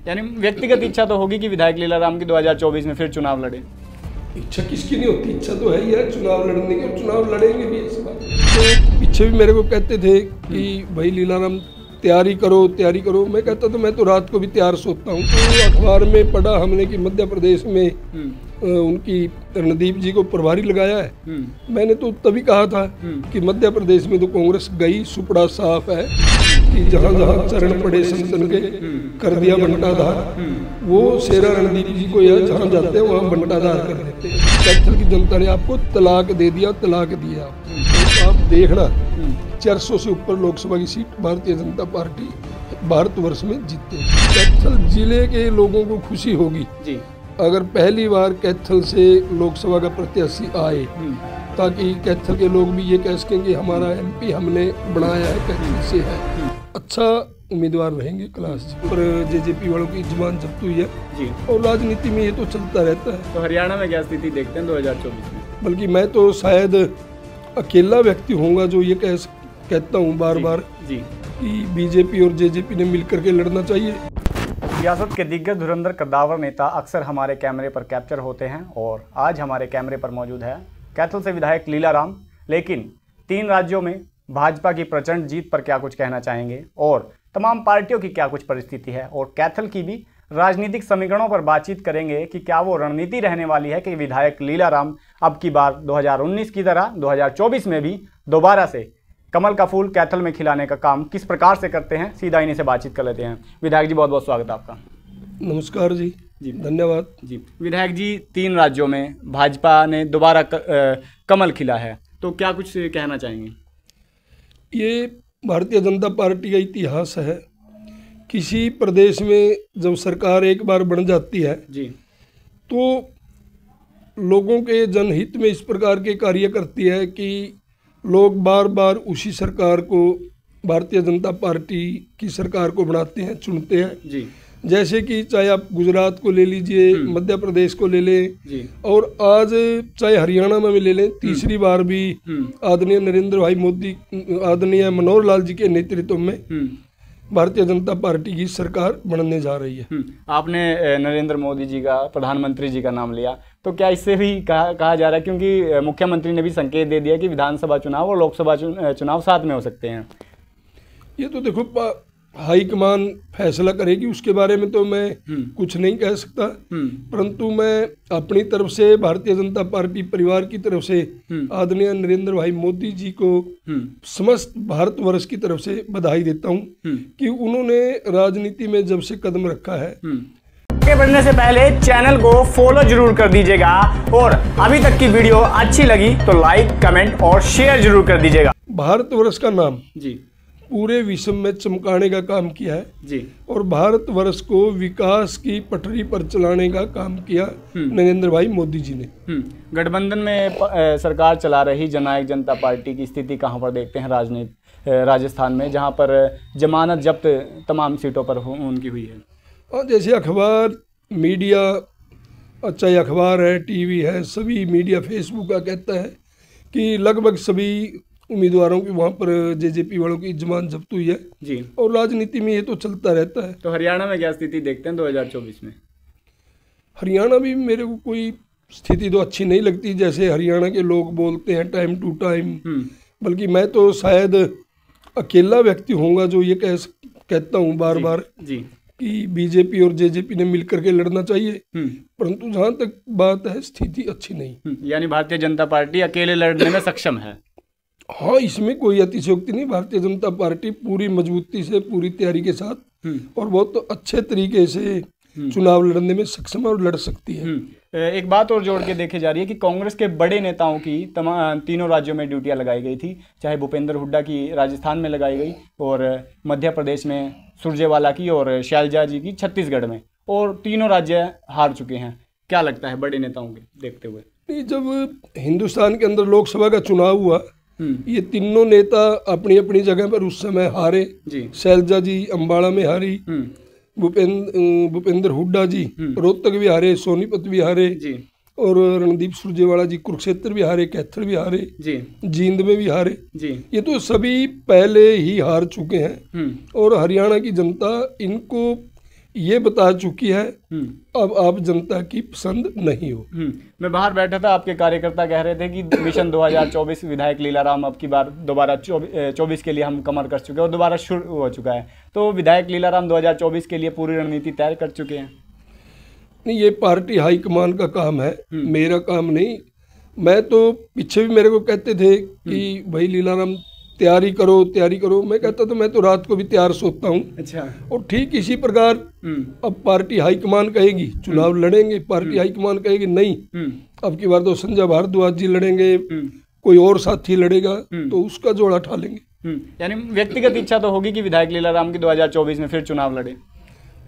यानी व्यक्तिगत इच्छा तो होगी कि विधायक लीलाराम की 2024 में फिर चुनाव लड़े। इच्छा किसकी नहीं होती, इच्छा तो है ही है चुनाव लड़ने की, और चुनाव लड़ेंगे भी इस बार। तो पीछे भी मेरे को कहते थे कि भाई लीलाराम तैयारी करो। मैं कहता तो मैं तो रात को भी तैयार सोता हूँ। तो अखबार में पढ़ा हमने कि मध्य प्रदेश में उनकी रणदीप जी को प्रभारी लगाया है। मैंने तो तभी कहा था कि मध्य प्रदेश में तो कांग्रेस गई, सुपड़ा साफ है कि जहाँ जहाँ चरण पड़े संतन के कर दिया बंटाधार। वो शेरा रणदीप जी को यह जहाँ जाते हैं वहाँ बंटाधार कर देते हैं। कैथल की जनता ने आपको तलाक दे दिया, तलाक दिया। तो आप देखना 400 से ऊपर लोकसभा की सीट भारतीय जनता पार्टी भारतवर्ष में जीते। कैथल जिले के लोगों को खुशी होगी जी अगर पहली बार कैथल से लोकसभा का प्रत्याशी आए, ताकि कैथल के लोग भी ये कह सकें कि हमारा एमपी हमने बनाया है, कैथल से है। अच्छा उम्मीदवार रहेंगे क्लास पर जेजेपी वालों की जुबान जब्त हुई है जी। और राजनीति में ये तो चलता रहता है। तो हरियाणा में क्या स्थिति देखते हैं 2024 में? बल्कि मैं तो शायद अकेला व्यक्ति होऊंगा जो ये कहता हूँ बार बार जी कि बीजेपी और जेजेपी ने मिलकर के लड़ना चाहिए। रियासत के दिग्गज धुरंधर कद्दावर नेता अक्सर हमारे कैमरे पर कैप्चर होते हैं और आज हमारे कैमरे पर मौजूद है कैथल से विधायक लीलाराम। लेकिन 3 राज्यों में भाजपा की प्रचंड जीत पर क्या कुछ कहना चाहेंगे और तमाम पार्टियों की क्या कुछ परिस्थिति है, और कैथल की भी राजनीतिक समीकरणों पर बातचीत करेंगे कि क्या वो रणनीति रहने वाली है कि विधायक लीलाराम अब की बार 2019 की तरह 2024 में भी दोबारा से कमल का फूल कैथल में खिलाने का काम किस प्रकार से करते हैं। सीधा इन्हीं से बातचीत कर लेते हैं। विधायक जी बहुत बहुत स्वागत है आपका। नमस्कार जी धन्यवाद जी। विधायक जी 3 राज्यों में भाजपा ने दोबारा कमल खिला है, तो क्या कुछ कहना चाहेंगे? ये भारतीय जनता पार्टी का इतिहास है। किसी प्रदेश में जब सरकार एक बार बन जाती है जी तो लोगों के जनहित में इस प्रकार के कार्य करती है कि लोग बार बार उसी सरकार को, भारतीय जनता पार्टी की सरकार को बनाते हैं, चुनते हैं जी। जैसे कि चाहे आप गुजरात को ले लीजिए, मध्य प्रदेश को ले लें, और आज चाहे हरियाणा में ले लें, तीसरी बार भी आदरणीय नरेंद्र भाई मोदी, आदरणीय मनोहर लाल जी के नेतृत्व में भारतीय जनता पार्टी की सरकार बनने जा रही है। आपने नरेंद्र मोदी जी का, प्रधानमंत्री जी का नाम लिया, तो क्या इससे भी कहा जा रहा है, क्योंकि मुख्यमंत्री ने भी संकेत दे दिया कि विधानसभा चुनाव और लोकसभा चुनाव साथ में हो सकते हैं? ये तो देखो हाईकमान फैसला करेगी, उसके बारे में तो मैं कुछ नहीं कह सकता, परंतु मैं अपनी तरफ से भारतीय जनता पार्टी परिवार की तरफ से आदरणीय नरेंद्र भाई मोदी जी को समस्त भारतवर्ष की तरफ से बधाई देता हूं कि उन्होंने राजनीति में जब से कदम रखा है। आगे बढ़ने से पहले चैनल को फॉलो जरूर कर दीजिएगा, और अभी तक की वीडियो अच्छी लगी तो लाइक, कमेंट और शेयर जरूर कर दीजिएगा। भारतवर्ष का नाम जी पूरे विश्व में चमकाने का काम किया है जी, और भारतवर्ष को विकास की पटरी पर चलाने का काम किया नरेंद्र भाई मोदी जी ने। गठबंधन में सरकार चला रही जननायक जनता पार्टी की स्थिति कहां पर देखते हैं राजस्थान में, जहां पर जमानत जब्त तमाम सीटों पर उनकी हुई है? और जैसे अखबार, मीडिया, चाहे अखबार है, टीवी है, सभी मीडिया, फेसबुक का कहता है कि लगभग सभी उम्मीदवारों की वहाँ पर जेजेपी वालों की जमानत जब्त हुई है जी। और राजनीति में ये तो चलता रहता है। तो हरियाणा में क्या स्थिति देखते हैं 2024 में? हरियाणा भी मेरे को कोई स्थिति तो अच्छी नहीं लगती, जैसे हरियाणा के लोग बोलते हैं टाइम टू टाइम। बल्कि मैं तो शायद अकेला व्यक्ति होऊंगा जो ये कहता हूँ बार बार जी कि बीजेपी और जेजेपी ने मिलकर के लड़ना चाहिए, परंतु जहाँ तक बात है स्थिति अच्छी नहीं। यानी भारतीय जनता पार्टी अकेले लड़ने में सक्षम है? हाँ, इसमें कोई अतिशयोक्ति नहीं। भारतीय जनता पार्टी पूरी मजबूती से, पूरी तैयारी के साथ और बहुत अच्छे तरीके से चुनाव लड़ने में सक्षम और लड़ सकती है। एक बात और जोड़ के देखे जा रही है कि कांग्रेस के बड़े नेताओं की तमाम 3 राज्यों में ड्यूटियां लगाई गई थी, चाहे भूपेंद्र हुड्डा की राजस्थान में लगाई गई, और मध्य प्रदेश में सुरजेवाला की, और शैलजा जी की छत्तीसगढ़ में, और 3 राज्य हार चुके हैं। क्या लगता है बड़े नेताओं के देखते हुए? जब हिंदुस्तान के अंदर लोकसभा का चुनाव हुआ, ये तीनों नेता अपनी अपनी जगह पर उस समय हारे जी। शैलजा जी अम्बाड़ा में हारी, भूपेंद्र हुड्डा जी रोहतक भी हारे, सोनीपत भी हारे जी, और रणदीप सुरजेवाला जी कुरुक्षेत्र भी हारे, कैथल भी हारे जी, जींद में भी हारे जी। ये तो सभी पहले ही हार चुके हैं, और हरियाणा की जनता इनको ये बता चुकी है। अब आप जनता की पसंद नहीं हो। मैं बाहर बैठा था, आपके कार्यकर्ता कह रहे थे कि मिशन 2024 विधायक लीलाराम अब की बार दोबारा 24 के लिए हम कमर कर चुके हैं और दोबारा शुरू हो चुका है। तो विधायक लीलाराम 2024 के लिए पूरी रणनीति तैयार कर चुके हैं? नहीं, ये पार्टी हाईकमान का काम है, मेरा काम नहीं। मैं तो पीछे भी मेरे को कहते थे कि भाई लीलाराम तैयारी करो। मैं कहता तो मैं तो रात को भी तैयार सोता हूँ। अच्छा। और ठीक इसी प्रकार अब पार्टी हाईकमान कहेगी चुनाव लड़ेंगे, पार्टी हाईकमान कहेगी नहीं अब की बार तो संजय भारद्वाज जी लड़ेंगे, कोई और साथी लड़ेगा, तो उसका जोड़ा ठा लेंगे। यानी व्यक्तिगत इच्छा तो होगी कि विधायक लीलाराम की 2024 में फिर चुनाव लड़े?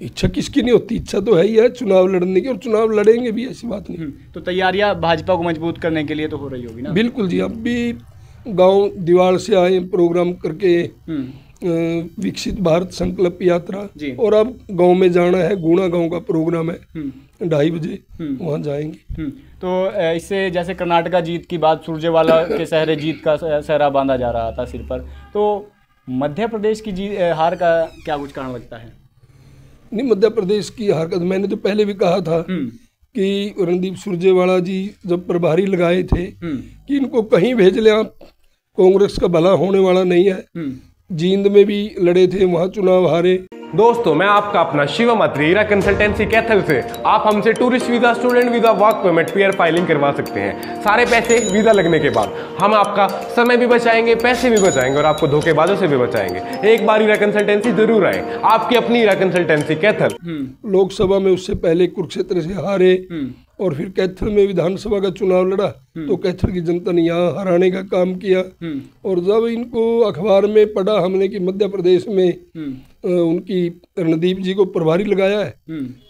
इच्छा किसकी नहीं होती, इच्छा तो है ही है चुनाव लड़ने की, और चुनाव लड़ेंगे भी, ऐसी बात नहीं। तो तैयारियां भाजपा को मजबूत करने के लिए तो हो रही होगी ना? बिल्कुल जी, अब भी गांव दीवार से आए प्रोग्राम करके विकसित भारत संकल्प यात्रा, और अब गांव में जाना है, गुणा गांव का प्रोग्राम है 2:30 बजे, वहां जाएंगे। तो इससे जैसे कर्नाटका जीत की बात, सुरजेवाला के सहरे जीत का सहरा बांधा जा रहा था सिर पर, तो मध्य प्रदेश की हार का क्या कुछ कारण लगता है? नहीं, मध्य प्रदेश की हार का मैंने तो पहले भी कहा था कि रणदीप सुरजेवाला जी जब प्रभारी लगाए थे कि इनको कहीं भेज ले आप, कांग्रेस का भला होने वाला नहीं है। जींद में भी लड़े थे, वहां चुनाव हारे। दोस्तों, मैं आपका अपना शिवम अत्री, हीरा कंसल्टेंसी कैथल से। आप हमसे tourist visa, student visa, work permit, PR filing करवा सकते हैं। सारे पैसे वीजा लगने के बाद। हम आपका समय भी बचाएंगे, पैसे भी बचाएंगे और आपको धोखेबाजों से भी बचाएंगे। एक बार हीरा कंसल्टेंसी जरूर आए, आपकी अपनी हीरा कंसल्टेंसी कैथल। लोकसभा में उससे पहले कुरुक्षेत्र से हारे और फिर कैथल में विधानसभा का चुनाव लड़ा, तो कैथल की जनता ने यहाँ हराने का काम किया। और जब इनको अखबार में पढ़ा हमने कि मध्य प्रदेश में उनकी रणदीप जी को प्रभारी लगाया है,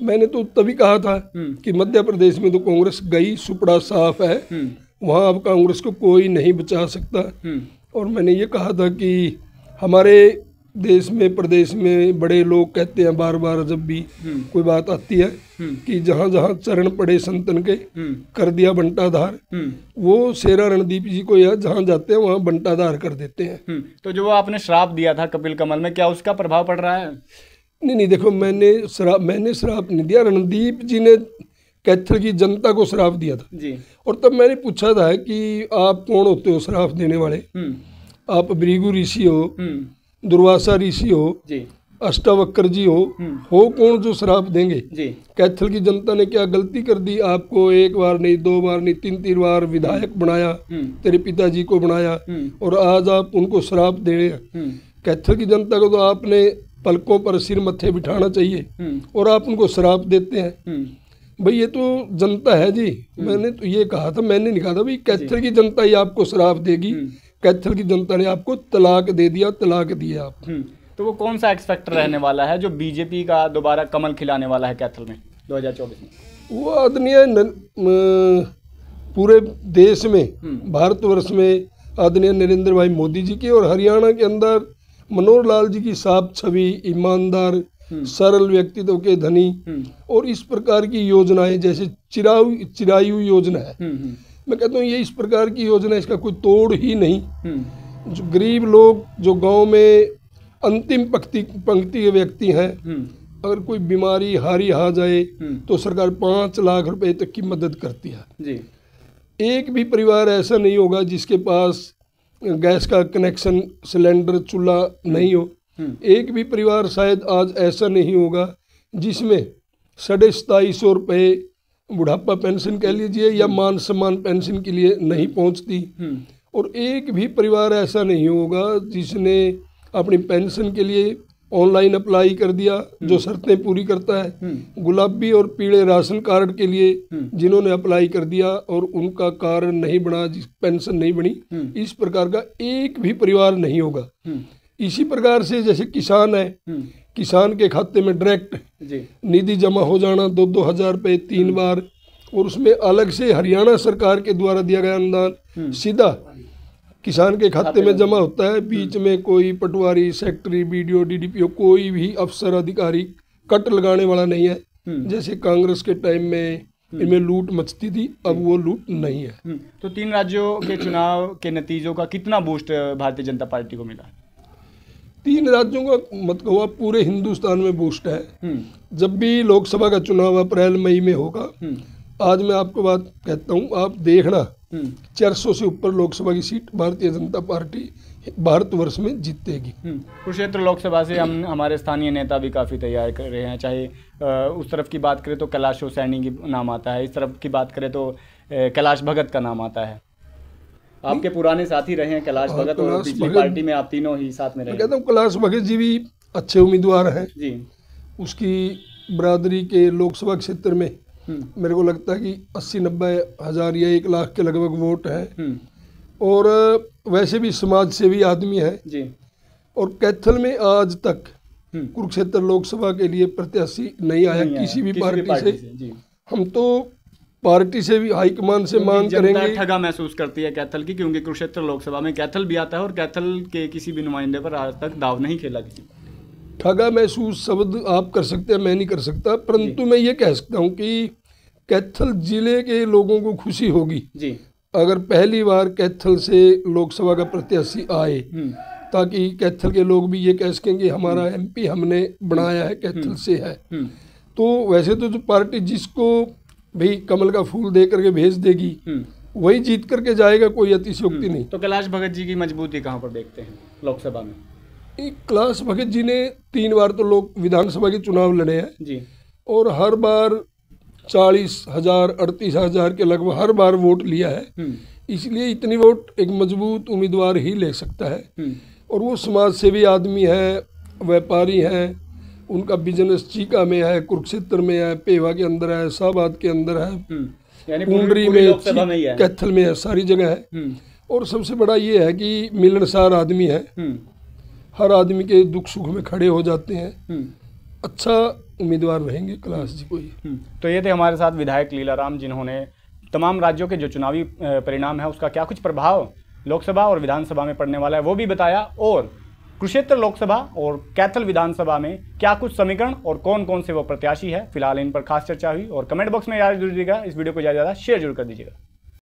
मैंने तो तभी कहा था कि मध्य प्रदेश में तो कांग्रेस गई, सुपड़ा साफ है, वहाँ अब कांग्रेस को कोई नहीं बचा सकता। और मैंने ये कहा था कि हमारे देश में, प्रदेश में बड़े लोग कहते हैं बार बार जब भी कोई बात आती है कि जहाँ जहाँ चरण पड़े संतन के कर दिया बंटाधार, वो शेरा रणदीप जी को यह जहाँ जाते हैं वहाँ बंटाधार कर देते हैं। तो जो वो आपने श्राप दिया था कपिल कमल में, क्या उसका प्रभाव पड़ रहा है? नहीं, देखो, मैंने श्राप नहीं दिया, रणदीप जी ने कैथल की जनता को श्राप दिया था जी। और तब मैंने पूछा था कि आप कौन होते हो श्राप देने वाले? आप भृगु ऋषि हो, दुर्वासा ऋषि हो, अष्टावक्र जी हो कौन जो श्राप देंगे जी? कैथल की जनता ने क्या गलती कर दी? आपको एक बार नहीं, 2 बार नहीं, 3 बार विधायक बनाया, तेरे पिताजी को बनाया, और आज आप उनको श्राप दे रहे हैं। कैथल की जनता को तो आपने पलकों पर सिर मत्थे बिठाना चाहिए और आप उनको श्राप देते हैं। भाई ये तो जनता है जी। मैंने तो ये कहा था, मैंने नहीं कहा था भाई कैथल की जनता ही आपको श्राप देगी। कैथल की जनता ने आपको तलाक दे दिया, तलाक दिया आप। तो वो कौन सा एक्स फैक्टर रहने वाला है जो बीजेपी का दोबारा कमल खिलाने वाला है कैथल में 2024 में? वो आदरणीय पूरे देश में, भारतवर्ष में आदरणीय नरेंद्र भाई मोदी जी की और हरियाणा के अंदर मनोहर लाल जी की साफ छवि, ईमानदार, सरल व्यक्तित्व के धनी, और इस प्रकार की योजनाएं जैसे चिरायु योजना है, मैं कहता हूँ ये इस प्रकार की योजना, इसका कोई तोड़ ही नहीं। जो गरीब लोग, जो गांव में अंतिम पंक्ति के व्यक्ति हैं, अगर कोई बीमारी हारी आ जाए तो सरकार 5 लाख रुपए तक की मदद करती है जी। एक भी परिवार ऐसा नहीं होगा जिसके पास गैस का कनेक्शन, सिलेंडर, चूल्हा नहीं हो। एक भी परिवार शायद आज ऐसा नहीं होगा जिसमें 2750 रुपये बुढ़ापा पेंशन कह लीजिए या मान सम्मान पेंशन के लिए नहीं पहुंचती। और एक भी परिवार ऐसा नहीं होगा जिसने अपनी पेंशन के लिए ऑनलाइन अप्लाई कर दिया, जो शर्तें पूरी करता है। गुलाबी और पीले राशन कार्ड के लिए जिन्होंने अप्लाई कर दिया और उनका कार्ड नहीं बना, जिस पेंशन नहीं बनी, इस प्रकार का एक भी परिवार नहीं होगा। इसी प्रकार से जैसे किसान है, किसान के खाते में डायरेक्ट निधि जमा हो जाना 2-2 हज़ार रुपये 3 बार, और उसमें अलग से हरियाणा सरकार के द्वारा दिया गया अनुदान सीधा किसान के खाते में जमा होता है। बीच में कोई पटवारी, सेक्रेटरी, बीडीओ, डीडीपीओ, कोई भी अफसर अधिकारी कट लगाने वाला नहीं है। जैसे कांग्रेस के टाइम में इनमें लूट मचती थी, अब वो लूट नहीं है। तो 3 राज्यों के चुनाव के नतीजों का कितना बूस्ट भारतीय जनता पार्टी को मिला? 3 राज्यों का मत कहो आप, पूरे हिंदुस्तान में बूस्ट है। जब भी लोकसभा का चुनाव अप्रैल मई में होगा, आज मैं आपको बात कहता हूँ, आप देखना 400 से ऊपर लोकसभा की सीट भारतीय जनता पार्टी भारतवर्ष में जीतेगी। कुरुक्षेत्र लोकसभा से हम हमारे स्थानीय नेता भी काफ़ी तैयार कर रहे हैं, चाहे उस तरफ की बात करें तो कैलाश सैनी की नाम आता है, इस तरफ की बात करें तो कैलाश भगत का नाम आता है। आपके पुराने साथी रहे हैं कैलाश भगत, और पिछली पार्टी में आप तीनों ही साथ में रहे। मैं कहता हूँ कैलाश भगत जी भी अच्छे उम्मीदवार हैं जी। उसकी बरादरी के लोकसभा क्षेत्र में मेरे को लगता है कि 80-90 हज़ार या 1 लाख के लगभग वोट है, और वैसे भी समाज सेवी आदमी है जी। और कैथल में आज तक कुरुक्षेत्र लोकसभा के लिए प्रत्याशी नहीं आया किसी भी पार्टी से जी। हम तो पार्टी से भी हाईकमान से मांग करेंगे। ठगा महसूस करती है कैथल की, क्योंकि कुरुक्षेत्र लोकसभा में कैथल भी आता है और कैथल के किसी भी नुमाइंदे पर आज तक दाव नहीं खेला किसी। ठगा महसूस शब्द आप कर सकते हैं, मैं नहीं कर सकता, परंतु मैं ये कह सकता हूँ कि कैथल जिले के लोगों को खुशी होगी जी अगर पहली बार कैथल से लोकसभा का प्रत्याशी आए, ताकि कैथल के लोग भी ये कह सकें कि हमारा एमपी हमने बनाया है, कैथल से है। तो वैसे तो जो पार्टी जिसको भी कमल का फूल दे करके भेज देगी वही जीत करके जाएगा, कोई अतिशयोक्ति नहीं। तो कैलाश भगत जी की मजबूती कहाँ पर देखते हैं लोकसभा में? कैलाश भगत जी ने 3 बार तो लोक विधानसभा के चुनाव लड़े हैं जी, और हर बार 40,000 38,000 के लगभग हर बार वोट लिया है। इसलिए इतनी वोट एक मजबूत उम्मीदवार ही ले सकता है। और वो समाज सेवी आदमी है, व्यापारी है, उनका बिजनेस चीका में है, कुरुक्षेत्र में है, पेवा के अंदर है, शाहबाद के अंदर है, कुंडरी में, कैथल में है, सारी जगह है। और सबसे बड़ा ये है कि मिलनसार आदमी है, हर आदमी के दुख सुख में खड़े हो जाते हैं। अच्छा उम्मीदवार रहेंगे कैलाश जी को ही। तो ये थे हमारे साथ विधायक लीलाराम, जिन्होंने तमाम राज्यों के जो चुनावी परिणाम है उसका क्या कुछ प्रभाव लोकसभा और विधानसभा में पड़ने वाला है वो भी बताया, और कुरुक्षेत्र लोकसभा और कैथल विधानसभा में क्या कुछ समीकरण और कौन कौन से वो प्रत्याशी है, फिलहाल इन पर खास चर्चा हुई। और कमेंट बॉक्स में याद जरूर दीजिएगा, इस वीडियो को ज़्यादा से ज़्यादा शेयर जरूर कर दीजिएगा।